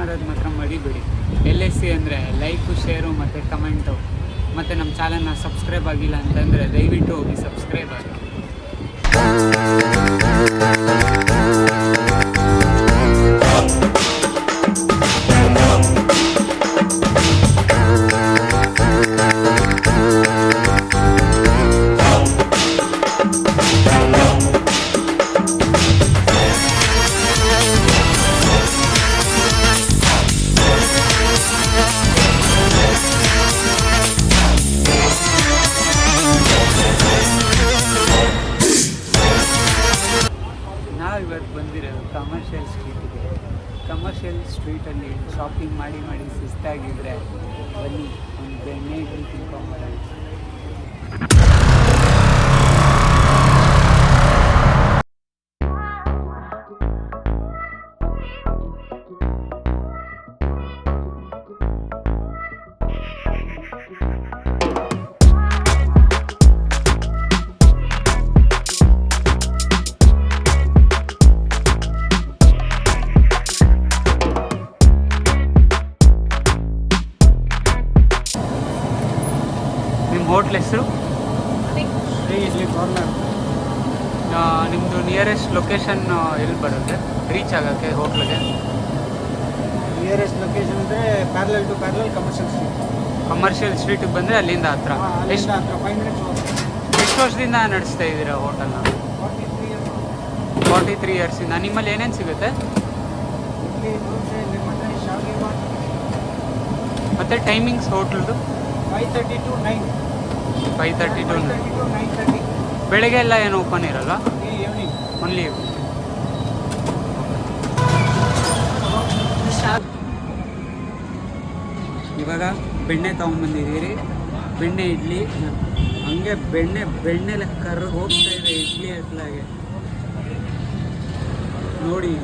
ಮಾಡೋದು ಮಾತ್ರ ಮರಿಬೇಡಿ. LSC ಅಂದರೆ ಲೈಕು, ಶೇರು ಮತ್ತು ಕಮೆಂಟು. ಮತ್ತು ನಮ್ಮ ಚಾನಲ್ನ ಸಬ್ಸ್ಕ್ರೈಬ್ ಆಗಿಲ್ಲ ಅಂತಂದರೆ ದಯವಿಟ್ಟು ಹೋಗಿ ಸಬ್ಸ್ಕ್ರೈಬ್ ಆಗಿ. ಇವತ್ತು ಬಂದಿರೋದು ಕಮರ್ಷಿಯಲ್ ಸ್ಟ್ರೀಟಿಗೆ. ಕಮರ್ಷಿಯಲ್ ಸ್ಟ್ರೀಟಲ್ಲಿ ಶಾಪಿಂಗ್ ಮಾಡಿ ಸುಸ್ತಾಗಿದ್ದರೆ ಬನ್ನಿ ಒಂದು ಬೆಣ್ಣೆ ಇಡ್ಲಿ ತಿನ್ಕೊಂಬರೋಣ. ಹೋಟ್ಲ್ ಹೆಸರು ಇಡ್ಲಿ ಕಾರ್ನರ್. ನಿಮ್ಮದು ನಿಯರೆಸ್ಟ್ ಲೊಕೇಶನ್ ಎಲ್ಲಿ ಬರುತ್ತೆ ರೀಚ್ ಆಗೋಕ್ಕೆ ಹೋಟ್ಲಿಗೆ? ನಿಯರೆಸ್ಟ್ ಲೊಕೇಶನ್ ಅಂದರೆ parallel to parallel commercial street. Commercial ಸ್ಟ್ರೀಟಿಗೆ ಬಂದರೆ ಅಲ್ಲಿಂದ ಹತ್ರ. ಅಲ್ಲಿಂದ ಹತ್ರ 5 ಮಿನಿಟ್ಸ್. ಎಷ್ಟು ವರ್ಷದಿಂದ ನಡೆಸ್ತಾ ಇದ್ದೀರಾ ಹೋಟೆಲ್ನ? 43 ಇಯರ್ಸಿಂದ. ನಿಮ್ಮಲ್ಲಿ ಏನೇನು ಸಿಗುತ್ತೆ? ಇಡ್ಲಿ, ದೋಸೆ, ನಿರ್ಮಲ, ಶಾವಿಗೆ ಬಾತ್. ಮತ್ತು ಟೈಮಿಂಗ್ಸ್ ಹೋಟ್ಲದು? 5:30 to 9. 5:30 to 9:30. ಬೆಳಗ್ಗೆ ಎಲ್ಲ ಏನು ಓಪನ್ ಇರಲ್ಲ? Evening only. ಇವಾಗ ಬೆಣ್ಣೆ ತೊಗೊಂಬಂದಿದ್ದೀರಿ. ಬೆಣ್ಣೆ ಇಡ್ಲಿ ಹಂಗೆ ಬೆಣ್ಣೆಲೆ ಕರ್ರು ಹೋಗ್ತಾ ಇದೆ ಇಡ್ಲಿ ಹತ್ಲಾಗೆ. ನೋಡಿ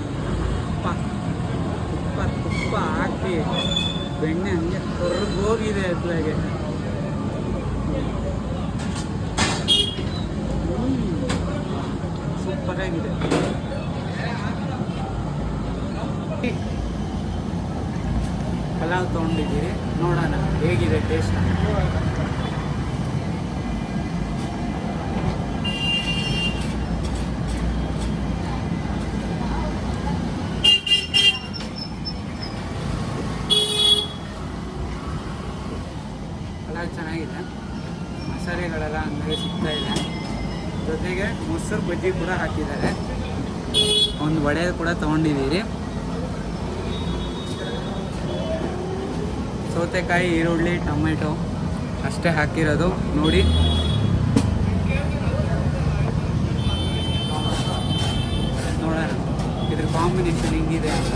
ತುಪ್ಪ ಹಾಕಿ ಬೆಣ್ಣೆ ಹಂಗೆ ಕರ್ಗೋಗಿದೆ ಹತ್ಲಾಗೆ. ಸೂಪರಾಗಿದೆ. ಪಲಾವ್ ತೊಗೊಂಡಿದ್ದೀರಿ, ನೋಡೋಣ ಹೇಗಿದೆ ಟೇಸ್ಟ್. ಪಲಾವ್ ಚೆನ್ನಾಗಿದೆ, ಮಸಾಲೆಗಳೆಲ್ಲ ಹಂಗೆ ಸಿಗ್ತಾ ಇದೆ. ಜೊತೆಗೆ ಮೊಸರು ಬಜ್ಜಿ ಕೂಡ ಹಾಕಿದ್ದಾರೆ. ಒಂದು ವಡೆ ಕೂಡ ತೊಗೊಂಡಿದ್ದೀರಿ. ಸೌತೆಕಾಯಿ, ಈರುಳ್ಳಿ, ಟೊಮೆಟೊ ಅಷ್ಟೇ ಹಾಕಿರೋದು. ನೋಡಿ ನೋಡೋಣ ಇದ್ರ ಕಾಂಬಿನೇಷನ್ ಹೆಂಗಿದೆ ಅಂತ.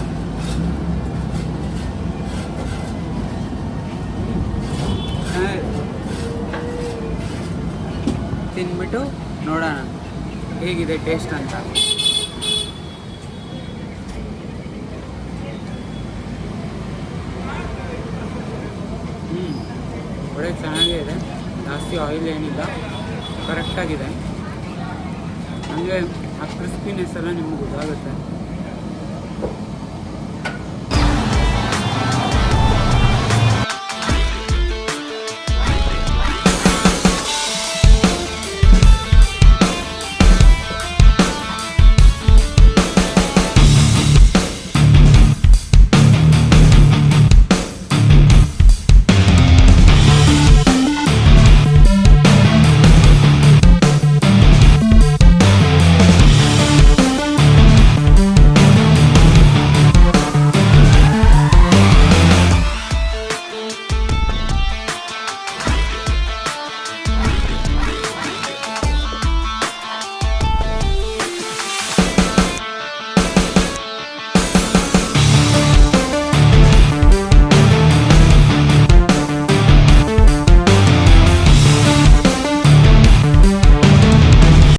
ತಿನ್ಬಿಟ್ಟು ನೋಡೋಣ ಹೇಗಿದೆ ಟೇಸ್ಟ್ ಅಂತ. ಒಳ್ಳೆ ಚೆನ್ನಾಗೇ ಇದೆ, ಜಾಸ್ತಿ ಆಯಿಲ್ ಏನಿಲ್ಲ, ಕರೆಕ್ಟಾಗಿದೆ. ಹಂಗೆ ಆ ಕ್ರಿಸ್ಪಿನೆಸ್ ಎಲ್ಲ ನಿಮಗೆ ಗೊತ್ತಾಗುತ್ತೆ.